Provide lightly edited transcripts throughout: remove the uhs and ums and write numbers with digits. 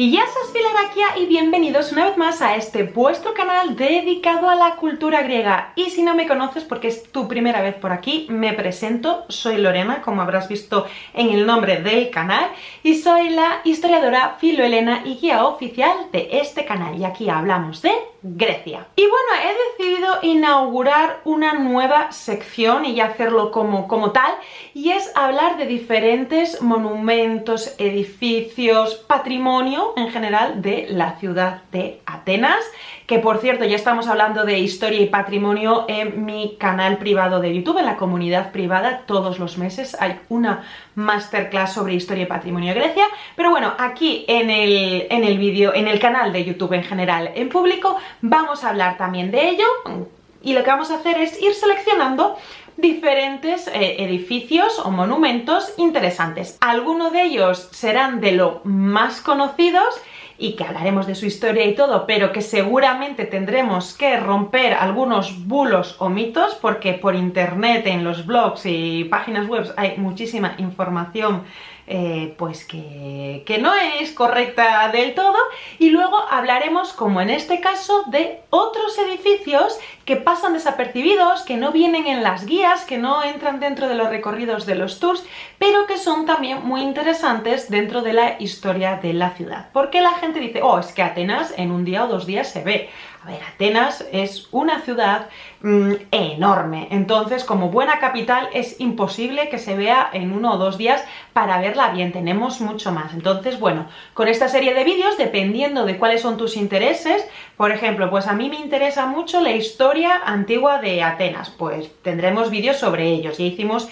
Y ya sos Filaraquia y bienvenidos una vez más a este vuestro canal dedicado a la cultura griega. Y si no me conoces porque es tu primera vez por aquí, me presento, soy Lorena, como habrás visto en el nombre del canal, y soy la historiadora Filoelena y guía oficial de este canal, y aquí hablamos de Grecia. Y bueno, he decidido inaugurar una nueva sección y hacerlo como tal, y es hablar de diferentes monumentos, edificios, patrimonio en general de la ciudad de Atenas, que por cierto ya estamos hablando de historia y patrimonio en mi canal privado de YouTube, en la comunidad privada. Todos los meses hay una masterclass sobre historia y patrimonio de Grecia, pero bueno, aquí en el vídeo, en el canal de YouTube en general, en público, vamos a hablar también de ello, y lo que vamos a hacer es ir seleccionando diferentes edificios o monumentos interesantes. Algunos de ellos serán de lo más conocidos y que hablaremos de su historia y todo, pero que seguramente tendremos que romper algunos bulos o mitos, porque por internet, en los blogs y páginas web hay muchísima información pues que no es correcta del todo, y luego hablaremos, como en este caso, de otros edificios que pasan desapercibidos, que no vienen en las guías, que no entran dentro de los recorridos de los tours, pero que son también muy interesantes dentro de la historia de la ciudad. Porque la gente dice, oh, es que Atenas en un día o 2 días se ve. A ver, Atenas es una ciudad enorme, entonces como buena capital es imposible que se vea en 1 o 2 días para verla bien, tenemos mucho más. Entonces, bueno, con esta serie de vídeos, dependiendo de cuáles son tus intereses, por ejemplo, pues a mí me interesa mucho la historia antigua de Atenas, pues tendremos vídeos sobre ellos. Ya hicimos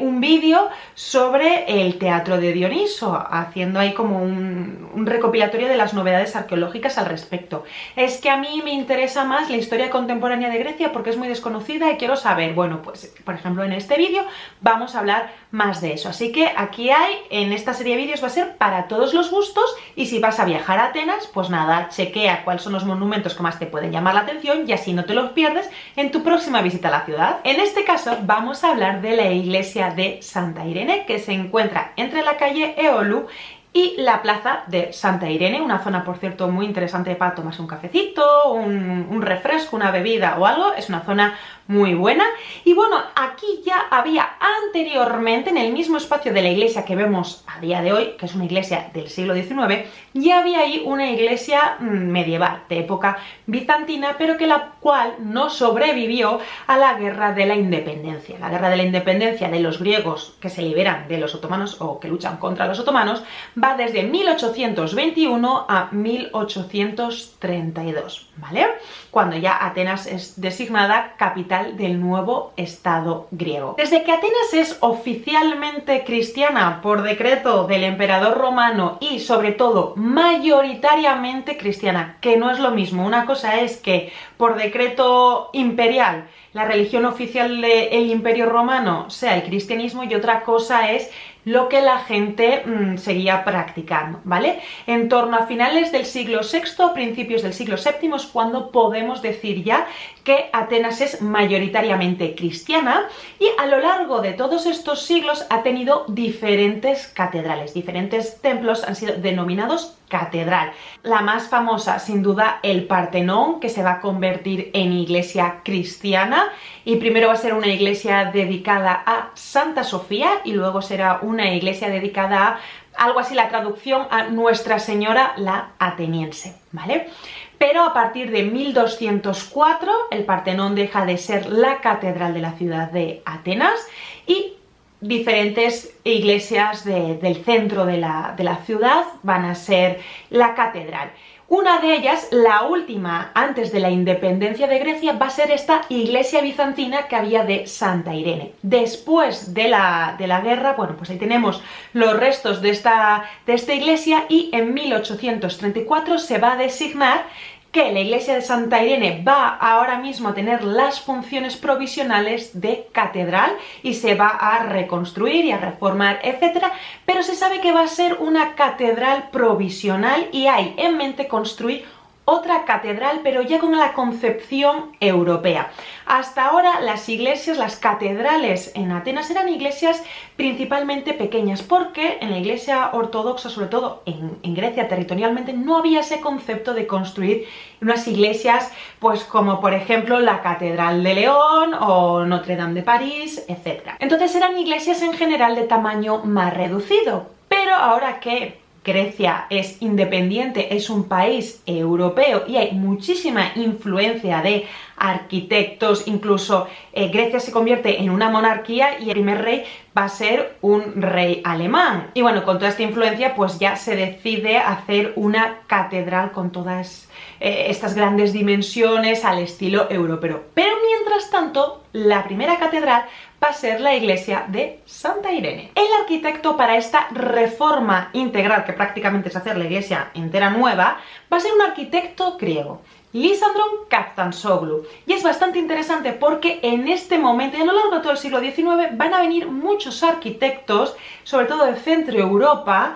un vídeo sobre el teatro de Dioniso, haciendo ahí como un recopilatorio de las novedades arqueológicas al respecto. Es que a mí me interesa más la historia contemporánea de Grecia porque es muy desconocida y quiero saber. Bueno, pues por ejemplo en este vídeo vamos a hablar más de eso. Así que aquí hay, en esta serie de vídeos va a ser para todos los gustos, y si vas a viajar a Atenas, pues nada, chequea cuáles son los monumentos que más te pueden llamar la atención y así no te los pierdes en tu próxima visita a la ciudad. En este caso vamos a hablar de la iglesia de Santa Irene, que se encuentra entre la calle Eolú y la plaza de Santa Irene, una zona por cierto muy interesante para tomarse un cafecito, un refresco, una bebida o algo. Es una zona muy buena. Y bueno, aquí ya había anteriormente, en el mismo espacio de la iglesia que vemos a día de hoy, que es una iglesia del siglo XIX, ya había ahí una iglesia medieval, de época bizantina, pero que la cual no sobrevivió a la guerra de la independencia. La guerra de la independencia de los griegos que se liberan de los otomanos o que luchan contra los otomanos va desde 1821 a 1832, ¿vale? Cuando ya Atenas es designada capital del nuevo Estado griego. Desde que Atenas es oficialmente cristiana por decreto del emperador romano y sobre todo mayoritariamente cristiana, que no es lo mismo. Una cosa es que por decreto imperial la religión oficial del Imperio Romano sea el cristianismo, y otra cosa es lo que la gente seguía practicando, ¿vale? En torno a finales del siglo VI, principios del siglo VII, es cuando podemos decir ya que Atenas es mayoritariamente cristiana, y a lo largo de todos estos siglos ha tenido diferentes catedrales, diferentes templos han sido denominados catedral. La más famosa, sin duda, el Partenón, que se va a convertir en iglesia cristiana, y primero va a ser una iglesia dedicada a Santa Sofía y luego será una iglesia dedicada a algo así, la traducción a Nuestra Señora la Ateniense, ¿vale? Pero a partir de 1204 el Partenón deja de ser la catedral de la ciudad de Atenas, y diferentes iglesias del centro de la ciudad van a ser la catedral. Una de ellas, la última antes de la independencia de Grecia, va a ser esta iglesia bizantina que había de Santa Irene. Después de la guerra, bueno, pues ahí tenemos los restos de esta iglesia, y en 1834 se va a designar que la iglesia de Santa Irene va ahora mismo a tener las funciones provisionales de catedral y se va a reconstruir y a reformar, etcétera, pero se sabe que va a ser una catedral provisional y hay en mente construir otra catedral, pero ya con la concepción europea. Hasta ahora las iglesias, las catedrales en Atenas eran iglesias principalmente pequeñas, porque en la iglesia ortodoxa, sobre todo en Grecia territorialmente, no había ese concepto de construir unas iglesias pues como por ejemplo la Catedral de León o Notre Dame de París, etc. Entonces eran iglesias en general de tamaño más reducido, pero ahora que Grecia es independiente, es un país europeo y hay muchísima influencia de arquitectos, incluso Grecia se convierte en una monarquía y el primer rey va a ser un rey alemán. Y bueno, con toda esta influencia pues ya se decide hacer una catedral con todas estas grandes dimensiones al estilo europeo. Pero mientras tanto, la primera catedral va a ser la iglesia de Santa Irene. El arquitecto para esta reforma integral, que prácticamente es hacer la iglesia entera nueva, va a ser un arquitecto griego, Lisandron Kaftansoglou. Y es bastante interesante porque en este momento y a lo largo de todo el siglo XIX van a venir muchos arquitectos, sobre todo de Centro Europa,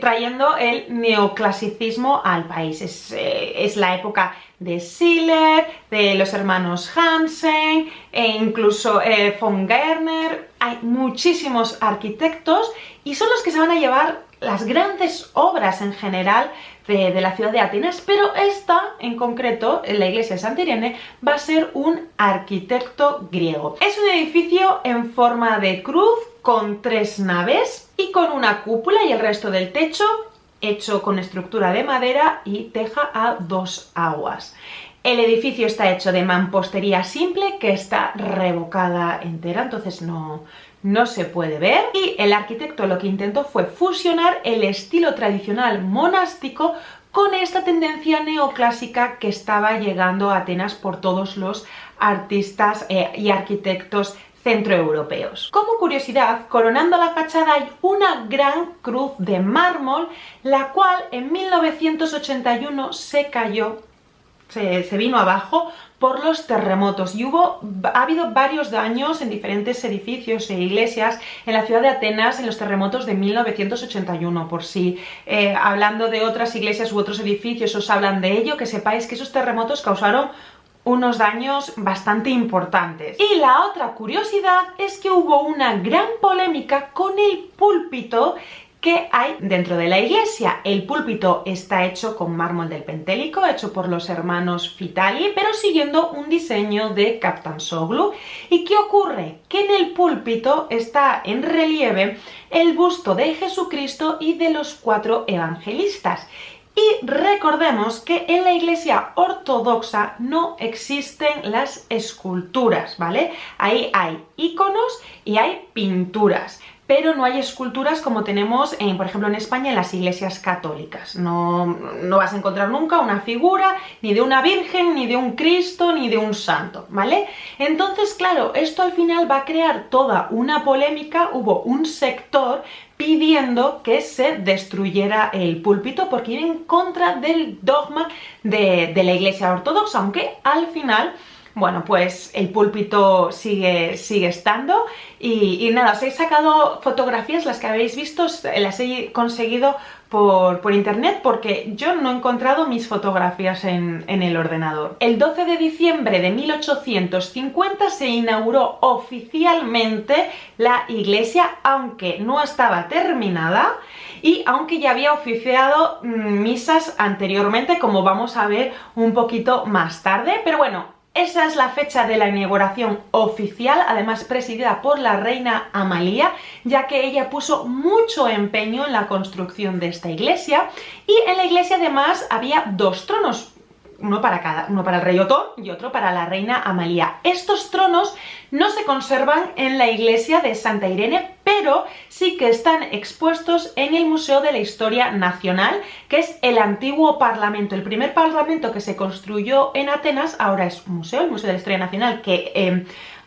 trayendo el neoclasicismo al país. Es la época de Schiller, de los hermanos Hansen e incluso von Gerner. Hay muchísimos arquitectos y son los que se van a llevar las grandes obras en general de la ciudad de Atenas, pero esta en concreto, la iglesia de Santa Irene, va a ser un arquitecto griego. Es un edificio en forma de cruz con 3 naves y con una cúpula y el resto del techo hecho con estructura de madera y teja a 2 aguas. El edificio está hecho de mampostería simple que está revocada entera, entonces no se puede ver. Y el arquitecto lo que intentó fue fusionar el estilo tradicional monástico con esta tendencia neoclásica que estaba llegando a Atenas por todos los artistas y arquitectos centroeuropeos. Como curiosidad, coronando la fachada hay una gran cruz de mármol, la cual en 1981 se cayó, se vino abajo por los terremotos y ha habido varios daños en diferentes edificios e iglesias en la ciudad de Atenas en los terremotos de 1981. Por si hablando de otras iglesias u otros edificios os hablan de ello, que sepáis que esos terremotos causaron unos daños bastante importantes. Y la otra curiosidad es que hubo una gran polémica con el púlpito que hay dentro de la iglesia. El púlpito está hecho con mármol del Pentélico, hecho por los hermanos Fitali, pero siguiendo un diseño de Kaftansoglou. ¿Y qué ocurre? Que en el púlpito está en relieve el busto de Jesucristo y de los 4 evangelistas. Y recordemos que en la iglesia ortodoxa no existen las esculturas, ¿vale? Ahí hay iconos y hay pinturas, pero no hay esculturas como tenemos, por ejemplo, en España en las iglesias católicas. No vas a encontrar nunca una figura ni de una virgen, ni de un Cristo, ni de un santo, ¿vale? Entonces, claro, esto al final va a crear toda una polémica. Hubo un sector pidiendo que se destruyera el púlpito porque iba en contra del dogma de la iglesia ortodoxa, aunque al final, bueno, pues el púlpito sigue estando y nada, os he sacado fotografías, las que habéis visto, las he conseguido por internet porque yo no he encontrado mis fotografías en el ordenador. El 12 de diciembre de 1850 se inauguró oficialmente la iglesia, aunque no estaba terminada y aunque ya había oficiado misas anteriormente, como vamos a ver un poquito más tarde, pero bueno, esa es la fecha de la inauguración oficial, además presidida por la reina Amalia, ya que ella puso mucho empeño en la construcción de esta iglesia. Y en la iglesia además había 2 tronos, uno para el rey Otón y otro para la reina Amalia. Estos tronos no se conservan en la iglesia de Santa Irene, pero sí que están expuestos en el Museo de la Historia Nacional, que es el antiguo parlamento. El primer parlamento que se construyó en Atenas ahora es un museo, el Museo de la Historia Nacional, que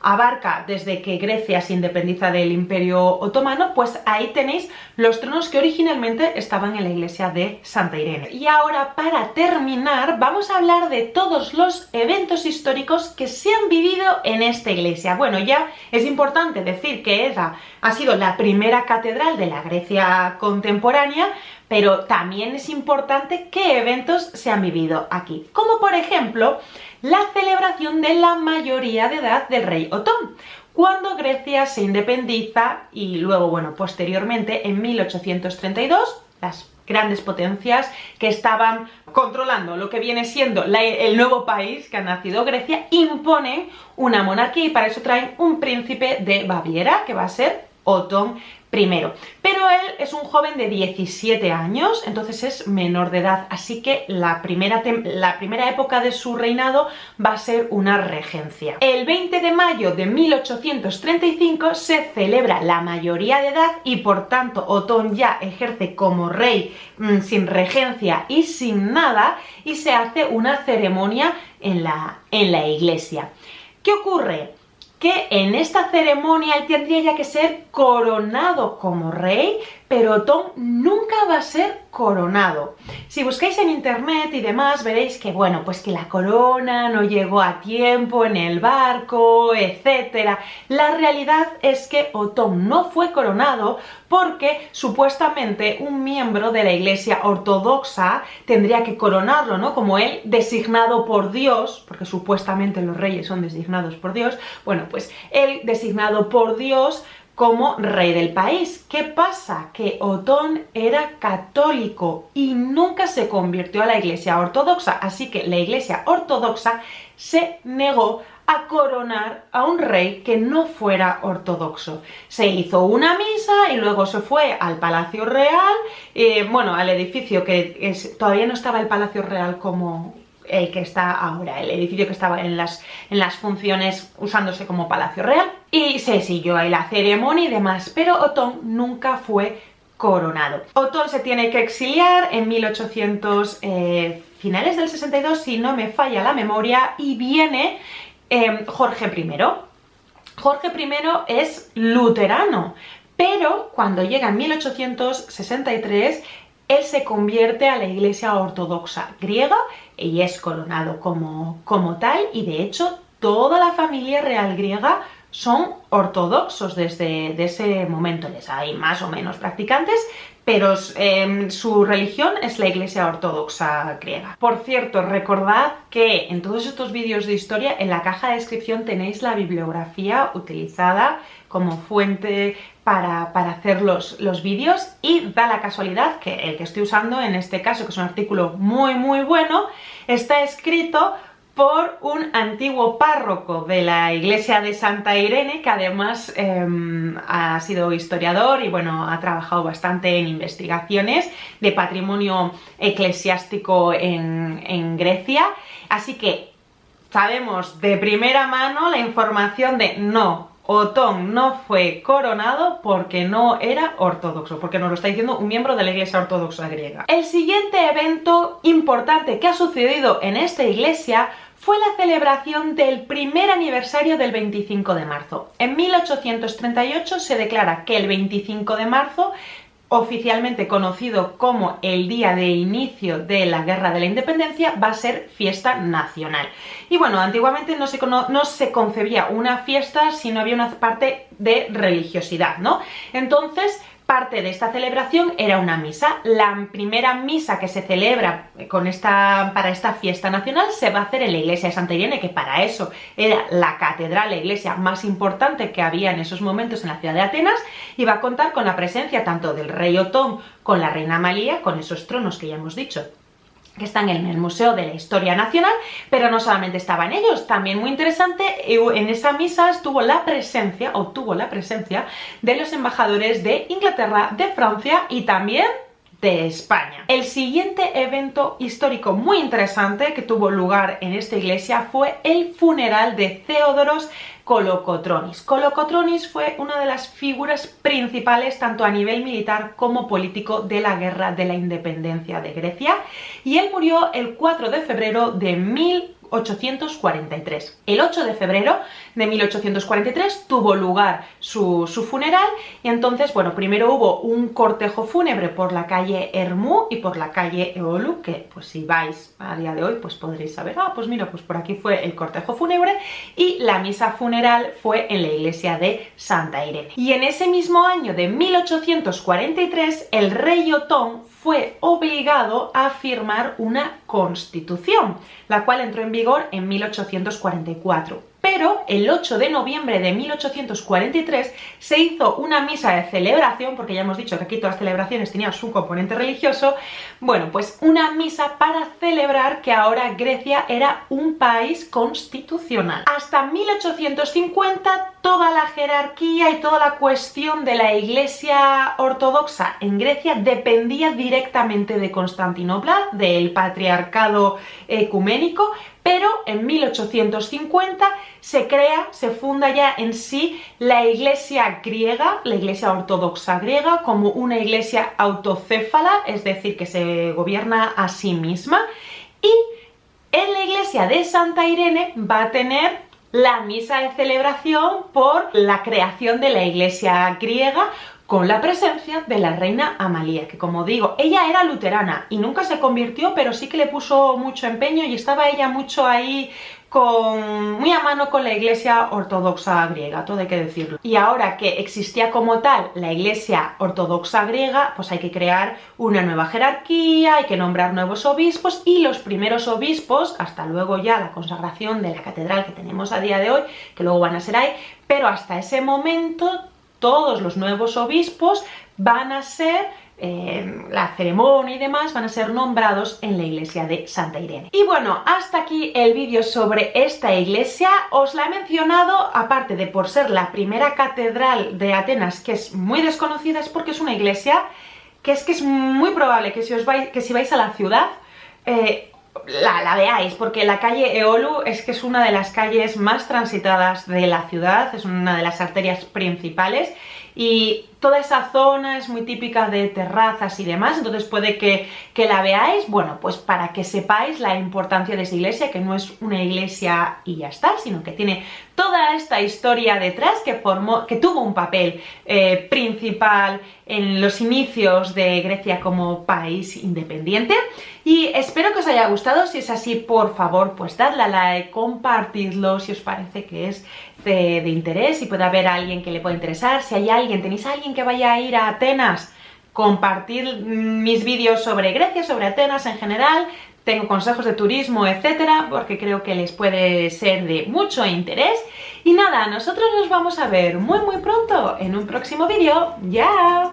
abarca desde que Grecia se independiza del Imperio Otomano. Pues ahí tenéis los tronos que originalmente estaban en la iglesia de Santa Irene. Y ahora, para terminar, vamos a hablar de todos los eventos históricos que se han vivido en esta iglesia. Bueno, ya es importante decir que esa ha sido la primera catedral de la Grecia contemporánea, pero también es importante qué eventos se han vivido aquí, como por ejemplo la celebración de la mayoría de edad del rey Otón, cuando Grecia se independiza y luego, bueno, posteriormente en 1832, las grandes potencias que estaban controlando lo que viene siendo el nuevo país que ha nacido Grecia, imponen una monarquía y para eso traen un príncipe de Baviera, que va a ser Otón I. Pero él es un joven de 17 años, entonces es menor de edad, así que la primera época de su reinado va a ser una regencia. El 20 de mayo de 1835 se celebra la mayoría de edad y por tanto Otón ya ejerce como rey sin regencia y sin nada, y se hace una ceremonia en la iglesia. ¿Qué ocurre? Que en esta ceremonia él tendría ya que ser coronado como rey, pero Otón nunca va a ser coronado. Si buscáis en internet y demás veréis que, bueno, pues que la corona no llegó a tiempo en el barco, etc. La realidad es que Otón no fue coronado porque supuestamente un miembro de la Iglesia ortodoxa tendría que coronarlo, ¿no? Como él designado por Dios, porque supuestamente los reyes son designados por Dios, bueno, pues él designado por Dios como rey del país. ¿Qué pasa? Que Otón era católico y nunca se convirtió a la Iglesia ortodoxa, así que la Iglesia ortodoxa se negó a coronar a un rey que no fuera ortodoxo. Se hizo una misa y luego se fue al Palacio Real, bueno, al edificio que todavía no estaba el Palacio Real como el que está ahora, el edificio que estaba en las funciones usándose como Palacio Real, y se siguió ahí la ceremonia y demás, pero Otón nunca fue coronado. Otón se tiene que exiliar en 1800, finales del 62, si no me falla la memoria, y viene Jorge I. Jorge I es luterano, pero cuando llega en 1863 él se convierte a la Iglesia ortodoxa griega y es coronado como tal, y de hecho toda la familia real griega son ortodoxos desde ese momento. Les hay más o menos practicantes, pero su religión es la Iglesia ortodoxa griega. Por cierto, recordad que en todos estos vídeos de historia, en la caja de descripción tenéis la bibliografía utilizada como fuente para hacer los vídeos, y da la casualidad que el que estoy usando en este caso, que es un artículo muy bueno, está escrito por un antiguo párroco de la iglesia de Santa Irene, que además ha sido historiador y bueno, ha trabajado bastante en investigaciones de patrimonio eclesiástico en Grecia, así que sabemos de primera mano la información de no, Otón no fue coronado porque no era ortodoxo, porque nos lo está diciendo un miembro de la Iglesia ortodoxa griega. El siguiente evento importante que ha sucedido en esta iglesia fue la celebración del primer aniversario del 25 de marzo. En 1838 se declara que el 25 de marzo, oficialmente conocido como el día de inicio de la Guerra de la Independencia, va a ser fiesta nacional. Y bueno, antiguamente no se concebía una fiesta si no había una parte de religiosidad, ¿no? Entonces, parte de esta celebración era una misa. La primera misa que se celebra para esta fiesta nacional se va a hacer en la iglesia de Santa Irene, que para eso era la catedral, la iglesia más importante que había en esos momentos en la ciudad de Atenas, y va a contar con la presencia tanto del rey Otón con la reina Amalia, con esos tronos que ya hemos dicho que están en el Museo de la Historia Nacional, pero no solamente estaban ellos, también muy interesante, en esa misa obtuvo la presencia de los embajadores de Inglaterra, de Francia y también de España. El siguiente evento histórico muy interesante que tuvo lugar en esta iglesia fue el funeral de Theodoros Kolokotronis. Kolokotronis fue una de las figuras principales tanto a nivel militar como político de la Guerra de la Independencia de Grecia, y él murió el 4 de febrero de 1800 1843. El 8 de febrero de 1843 tuvo lugar su funeral y entonces, bueno, primero hubo un cortejo fúnebre por la calle Ermú y por la calle Eolu, que pues si vais a día de hoy pues podréis saber, pues mira, pues por aquí fue el cortejo fúnebre, y la misa funeral fue en la iglesia de Santa Irene. Y en ese mismo año de 1843 el rey Otón fue obligado a firmar una constitución, la cual entró en vigor en 1844. Pero el 8 de noviembre de 1843 se hizo una misa de celebración, porque ya hemos dicho que aquí todas las celebraciones tenían su componente religioso. Bueno, pues una misa para celebrar que ahora Grecia era un país constitucional. Hasta 1850 toda la jerarquía y toda la cuestión de la Iglesia ortodoxa en Grecia dependía directamente de Constantinopla, del patriarcado ecuménico, pero en 1850 se funda ya en sí la iglesia griega, la iglesia ortodoxa griega, como una iglesia autocéfala, es decir, que se gobierna a sí misma, y en la iglesia de Santa Irene va a tener la misa de celebración por la creación de la iglesia griega, con la presencia de la reina Amalía, que como digo, ella era luterana y nunca se convirtió, pero sí que le puso mucho empeño y estaba ella mucho ahí muy a mano con la iglesia ortodoxa griega, todo hay que decirlo. Y ahora que existía como tal la iglesia ortodoxa griega, pues hay que crear una nueva jerarquía, hay que nombrar nuevos obispos, y los primeros obispos, hasta luego ya la consagración de la catedral que tenemos a día de hoy, que luego van a ser ahí, pero hasta ese momento todos los nuevos obispos van a ser, la ceremonia y demás, van a ser nombrados en la iglesia de Santa Irene. Y bueno, hasta aquí el vídeo sobre esta iglesia. Os la he mencionado, aparte de por ser la primera catedral de Atenas, que es muy desconocida, es porque es una iglesia que es muy probable que si vais a la ciudad, la veáis, porque la calle Eolu que es una de las calles más transitadas de la ciudad, es una de las arterias principales, y toda esa zona es muy típica de terrazas y demás, entonces puede que la veáis, bueno, pues para que sepáis la importancia de esa iglesia, que no es una iglesia y ya está, sino que tiene toda esta historia detrás que tuvo un papel principal en los inicios de Grecia como país independiente. Y espero que os haya gustado. Si es así, por favor, pues dadle a like, compartidlo si os parece que es de interés, si puede haber alguien que le pueda interesar. Si tenéis a alguien que vaya a ir a Atenas, compartir mis vídeos sobre Grecia, sobre Atenas en general. Tengo consejos de turismo, etcétera, porque creo que les puede ser de mucho interés. Y nada, nosotros nos vamos a ver muy pronto en un próximo vídeo. ¡Ya!